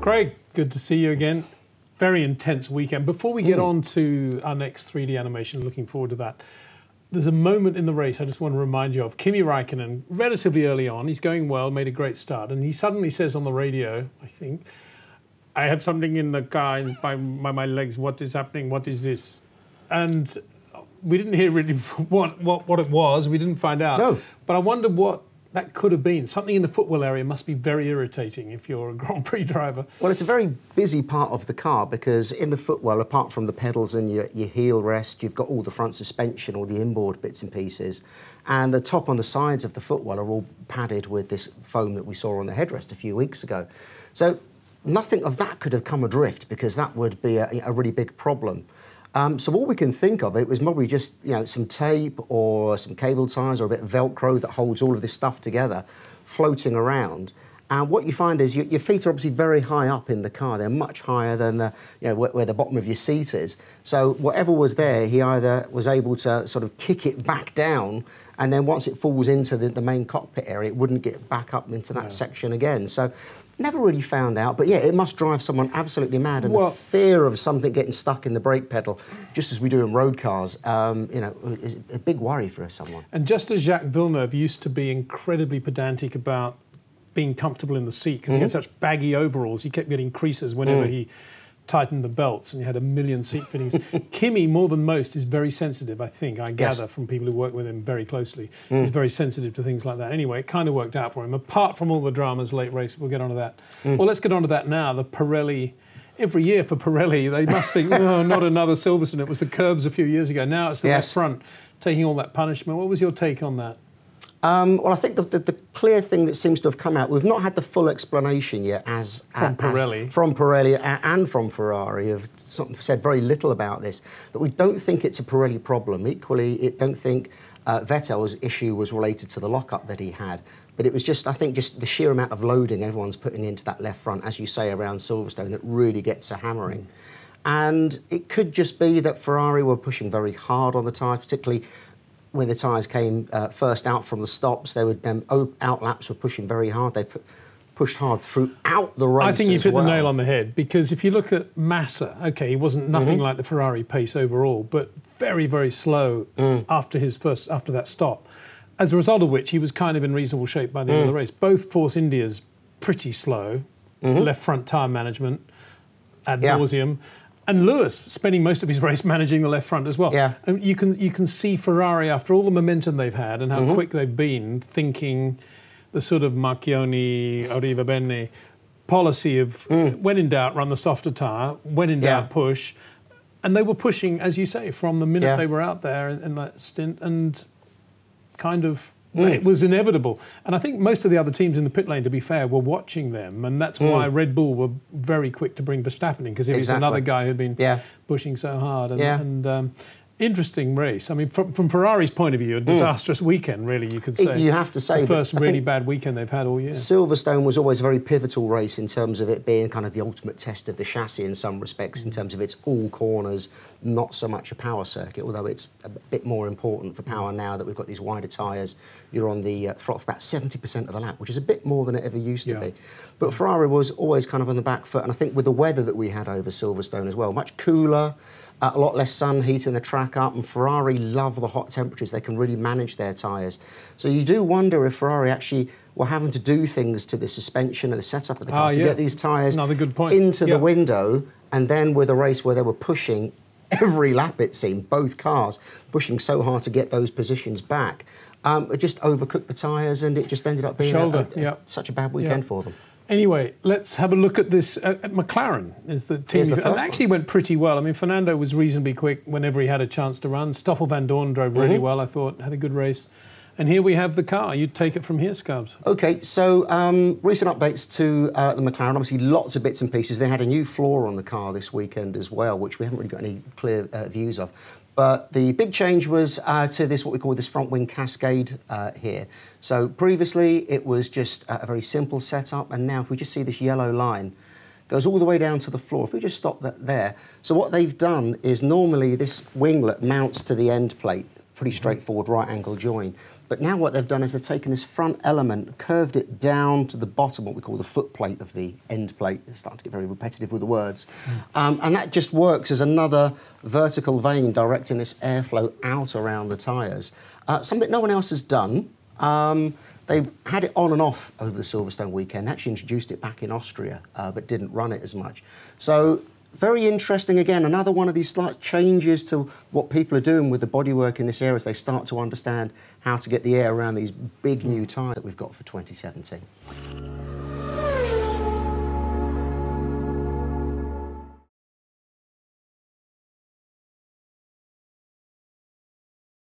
Craig, good to see you again. Very intense weekend. Before we get on to our next 3D animation, looking forward to that, there's a moment in the race I just want to remind you of. Kimi Räikkönen, relatively early on, he's going well, made a great start, and he suddenly says on the radio, I think, I have something in the car by my legs, what is happening, what is this? And we didn't hear really what it was, we didn't find out. No. But I wonder what that could have been. Something in the footwell area must be very irritating if you're a Grand Prix driver. Well, it's a very busy part of the car because in the footwell, apart from the pedals and your heel rest, you've got all the front suspension, all the inboard bits and pieces. And the top and the sides of the footwell are all padded with this foam that we saw on the headrest a few weeks ago. So nothing of that could have come adrift because that would be a really big problem. So all we can think of, it was probably just some tape or some cable ties or a bit of Velcro that holds all of this stuff together, floating around. And what you find is your feet are obviously very high up in the car. They're much higher than where the bottom of your seat is. So whatever was there, he either was able to sort of kick it back down, and then once it falls into the main cockpit area, it wouldn't get back up into that section again. So never really found out, but yeah, it must drive someone absolutely mad. And the fear of something getting stuck in the brake pedal, just as we do in road cars, is a big worry for someone. And just as Jacques Villeneuve used to be incredibly pedantic about being comfortable in the seat, because he had such baggy overalls, he kept getting creases whenever he tightened the belts, and you had a million seat fittings. Kimi, more than most, is very sensitive, I think. I gather from people who work with him very closely. He's very sensitive to things like that. Anyway, it kind of worked out for him. Apart from all the dramas late race, we'll get on to that. Well, let's get on to that now. The Pirelli, every year for Pirelli, they must think, oh, not another Silverstone. It was the curbs a few years ago. Now it's the left front taking all that punishment. What was your take on that? Well, I think the clear thing that seems to have come out, we've not had the full explanation yet from Pirelli and from Ferrari have said very little about this, that we don't think it's a Pirelli problem. Equally, I don't think Vettel's issue was related to the lockup that he had, but it was just, I think, just the sheer amount of loading everyone's putting into that left front, as you say, around Silverstone, that really gets a hammering. And it could just be that Ferrari were pushing very hard on the tyres, particularly when the tyres came first out from the stops. They would out laps were pushing very hard. They pushed hard throughout the race. I think you've hit the nail on the head, because if you look at Massa, okay, he wasn't nothing like the Ferrari pace overall, but very, very slow after that stop. As a result of which, he was kind of in reasonable shape by the end of the race. Both Force Indias pretty slow, left front tyre management ad nauseum. And Lewis spending most of his race managing the left front as well. Yeah. And you can see Ferrari, after all the momentum they've had and how quick they've been, thinking the sort of Marchioni, Arriva Bene policy of when in doubt, run the softer tyre, when in doubt, push. And they were pushing, as you say, from the minute they were out there in that stint, and kind of it was inevitable. And I think most of the other teams in the pit lane, to be fair, were watching them, and that's why Red Bull were very quick to bring Verstappen in, because it was another guy who'd been pushing so hard. And interesting race. I mean, from Ferrari's point of view, a disastrous weekend, really, you could say. You have to say. The first really bad weekend they've had all year. Silverstone was always a very pivotal race in terms of it being kind of the ultimate test of the chassis in some respects, in terms of its all corners, not so much a power circuit, although it's a bit more important for power now that we've got these wider tyres. You're on the throttle for about 70% of the lap, which is a bit more than it ever used to be. But Ferrari was always kind of on the back foot, and I think with the weather that we had over Silverstone as well, much cooler, a lot less sun heating the track up, and Ferrari love the hot temperatures. They can really manage their tyres. So you do wonder if Ferrari actually were having to do things to the suspension and the setup of the car to get these tyres into the window, and then with a race where they were pushing every lap, it seemed, both cars pushing so hard to get those positions back. It just overcooked the tyres, and it just ended up being such a bad weekend for them. Anyway, let's have a look at this. McLaren is the team. It actually went pretty well. I mean, Fernando was reasonably quick whenever he had a chance to run. Stoffel van Dorn drove really well, I thought, had a good race. And here we have the car. You'd take it from here, Scarbs. OK, so recent updates to the McLaren. Obviously, lots of bits and pieces. They had a new floor on the car this weekend as well, which we haven't really got any clear views of. But the big change was to this, what we call this front wing cascade here. So previously it was just a very simple setup, and now if we just see this yellow line, goes all the way down to the floor. If we just stop that there. So what they've done is normally this winglet mounts to the end plate pretty straightforward right angle join. But now what they've done is they've taken this front element, curved it down to the bottom, what we call the foot plate of the end plate. It's starting to get very repetitive with the words. And that just works as another vertical vein directing this airflow out around the tyres. Something no one else has done. They had it on and off over the Silverstone weekend, actually introduced it back in Austria, but didn't run it as much. So very interesting, again, another one of these slight changes to what people are doing with the bodywork in this area as they start to understand how to get the air around these big new tyres that we've got for 2017.